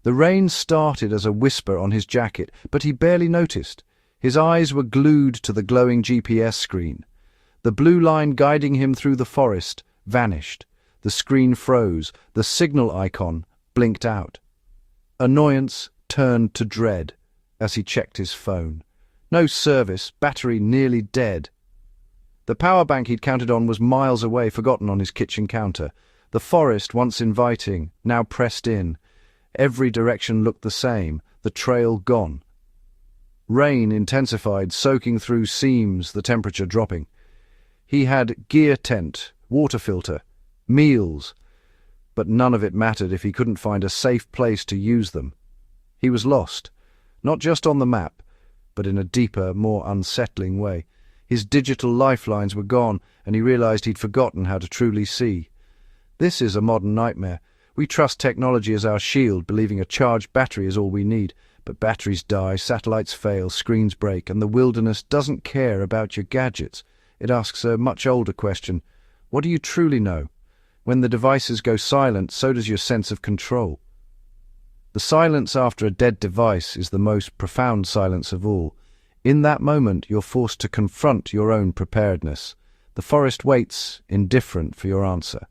The rain started as a whisper on his jacket, but he barely noticed. His eyes were glued to the glowing GPS screen. The blue line guiding him through the forest vanished. The screen froze. The signal icon blinked out. Annoyance turned to dread as he checked his phone. No service, battery nearly dead. The power bank he'd counted on was miles away, forgotten on his kitchen counter. The forest, once inviting, now pressed in. Every direction looked the same, the trail gone. Rain intensified, soaking through seams, the temperature dropping. He had gear tent, water filter, meals, but none of it mattered if he couldn't find a safe place to use them. He was lost, not just on the map, but in a deeper, more unsettling way. His digital lifelines were gone, and he realized he'd forgotten how to truly see. This is a modern nightmare. We trust technology as our shield, believing a charged battery is all we need. But batteries die, satellites fail, screens break, and the wilderness doesn't care about your gadgets. It asks a much older question. What do you truly know? When the devices go silent, so does your sense of control. The silence after a dead device is the most profound silence of all. In that moment, you're forced to confront your own preparedness. The forest waits, indifferent, for your answer.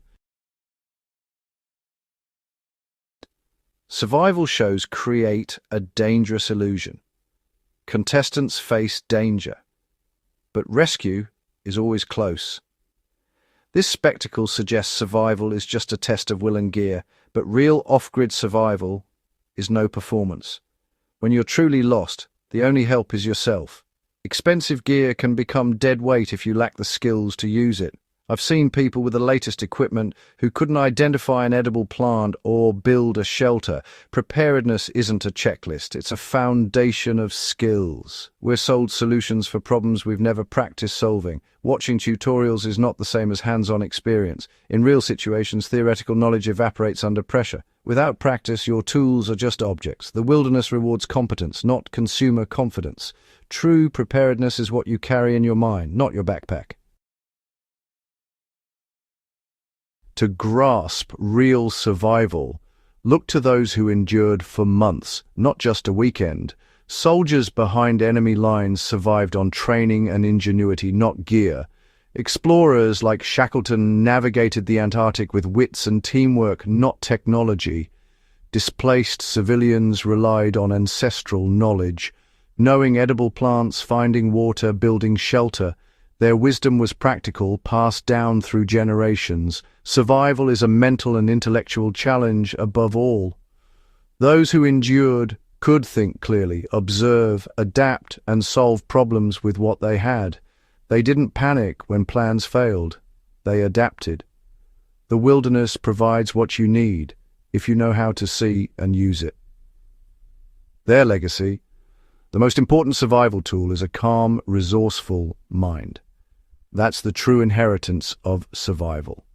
Survival shows create a dangerous illusion. Contestants face danger, but rescue is always close. This spectacle suggests survival is just a test of will and gear, but real off-grid survival is no performance. When you're truly lost, the only help is yourself. Expensive gear can become dead weight if you lack the skills to use it. I've seen people with the latest equipment who couldn't identify an edible plant or build a shelter. Preparedness isn't a checklist, it's a foundation of skills. We're sold solutions for problems we've never practiced solving. Watching tutorials is not the same as hands-on experience. In real situations, theoretical knowledge evaporates under pressure. Without practice, your tools are just objects. The wilderness rewards competence, not consumer confidence. True preparedness is what you carry in your mind, not your backpack. To grasp real survival, look to those who endured for months, not just a weekend. Soldiers behind enemy lines survived on training and ingenuity, not gear. Explorers like Shackleton navigated the Antarctic with wits and teamwork, not technology. Displaced civilians relied on ancestral knowledge, knowing edible plants, finding water, building shelter. Their wisdom was practical, passed down through generations. Survival is a mental and intellectual challenge above all. Those who endured could think clearly, observe, adapt, and solve problems with what they had. They didn't panic when plans failed. They adapted. The wilderness provides what you need, if you know how to see and use it. Their legacy: the most important survival tool is a calm, resourceful mind. That's the true inheritance of survival.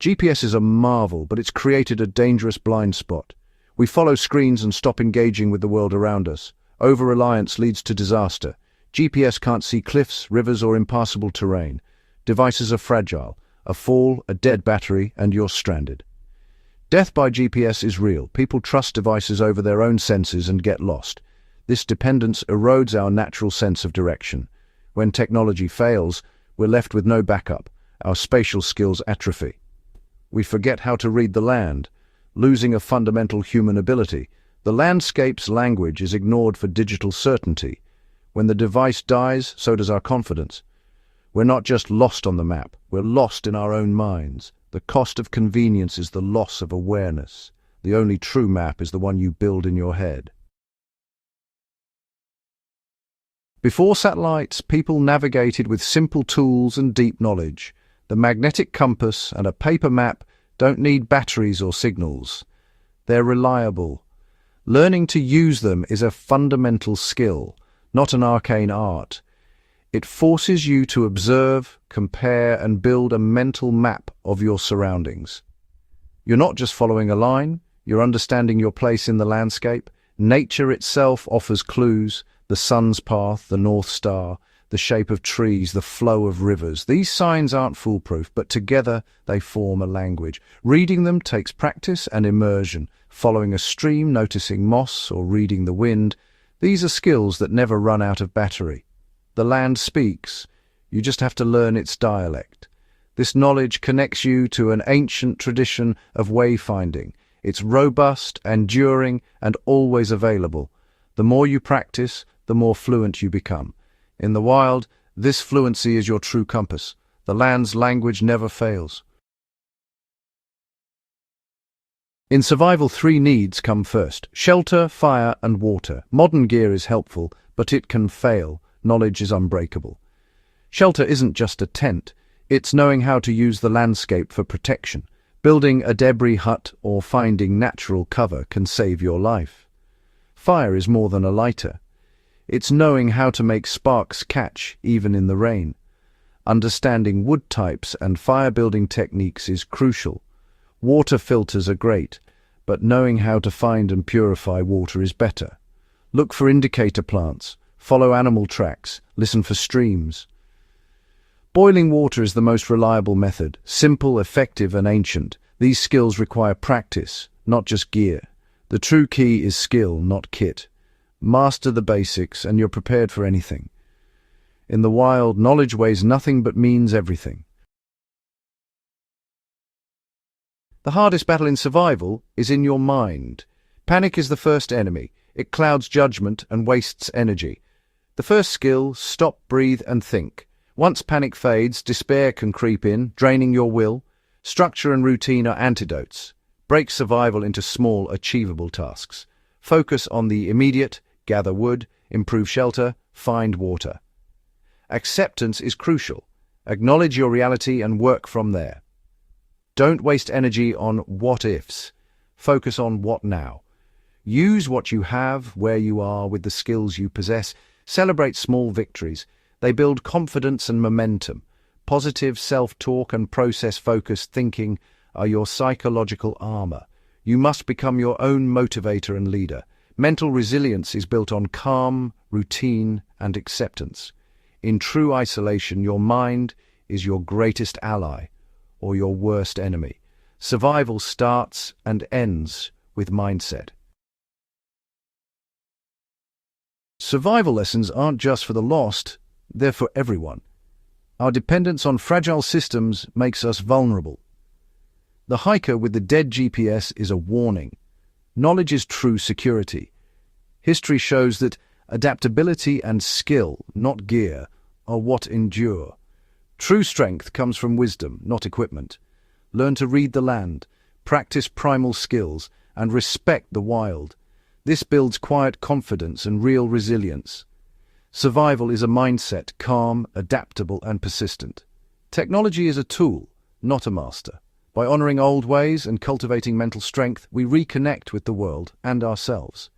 GPS is a marvel, but it's created a dangerous blind spot. We follow screens and stop engaging with the world around us. Over-reliance leads to disaster. GPS can't see cliffs, rivers, or impassable terrain. Devices are fragile. A fall, a dead battery, and you're stranded. Death by GPS is real. People trust devices over their own senses and get lost. This dependence erodes our natural sense of direction. When technology fails, we're left with no backup. Our spatial skills atrophy. We forget how to read the land, losing a fundamental human ability. The landscape's language is ignored for digital certainty. When the device dies, so does our confidence. We're not just lost on the map, we're lost in our own minds. The cost of convenience is the loss of awareness. The only true map is the one you build in your head. Before satellites, people navigated with simple tools and deep knowledge. The magnetic compass and a paper map don't need batteries or signals. They're reliable. Learning to use them is a fundamental skill, not an arcane art. It forces you to observe, compare, and build a mental map of your surroundings. You're not just following a line, you're understanding your place in the landscape. Nature itself offers clues: the sun's path, the North Star. the shape of trees, the flow of rivers. These signs aren't foolproof, but together they form a language. Reading them takes practice and immersion. Following a stream, noticing moss, or reading the wind, these are skills that never run out of battery. The land speaks. You just have to learn its dialect. This knowledge connects you to an ancient tradition of wayfinding. It's robust, enduring, and always available. The more you practice, the more fluent you become. In the wild, this fluency is your true compass. The land's language never fails. In survival, 3 needs come first: shelter, fire, and water. Modern gear is helpful, but it can fail. Knowledge is unbreakable. Shelter isn't just a tent. It's knowing how to use the landscape for protection. Building a debris hut or finding natural cover can save your life. Fire is more than a lighter. It's knowing how to make sparks catch, even in the rain. Understanding wood types and fire-building techniques is crucial. Water filters are great, but knowing how to find and purify water is better. Look for indicator plants, follow animal tracks, listen for streams. Boiling water is the most reliable method, simple, effective, and ancient. These skills require practice, not just gear. The true key is skill, not kit. Master the basics and you're prepared for anything. In the wild, knowledge weighs nothing but means everything. The hardest battle in survival is in your mind. Panic is the first enemy. It clouds judgment and wastes energy. The first skill: stop, breathe, and think. Once panic fades, despair can creep in, draining your will. Structure and routine are antidotes. Break survival into small, achievable tasks. Focus on the immediate: gather wood, improve shelter, find water. Acceptance is crucial. Acknowledge your reality and work from there. Don't waste energy on what-ifs. Focus on what now. Use what you have, where you are, with the skills you possess. Celebrate small victories. They build confidence and momentum. Positive self-talk and process-focused thinking are your psychological armor. You must become your own motivator and leader. Mental resilience is built on calm, routine, and acceptance. In true isolation, your mind is your greatest ally or your worst enemy. Survival starts and ends with mindset. Survival lessons aren't just for the lost, they're for everyone. Our dependence on fragile systems makes us vulnerable. The hiker with the dead GPS is a warning. Knowledge is true security. History shows that adaptability and skill, not gear, are what endure. True strength comes from wisdom, not equipment. Learn to read the land, practice primal skills, and respect the wild. This builds quiet confidence and real resilience. Survival is a mindset, calm, adaptable, and persistent. Technology is a tool, not a master. By honoring old ways and cultivating mental strength, we reconnect with the world and ourselves.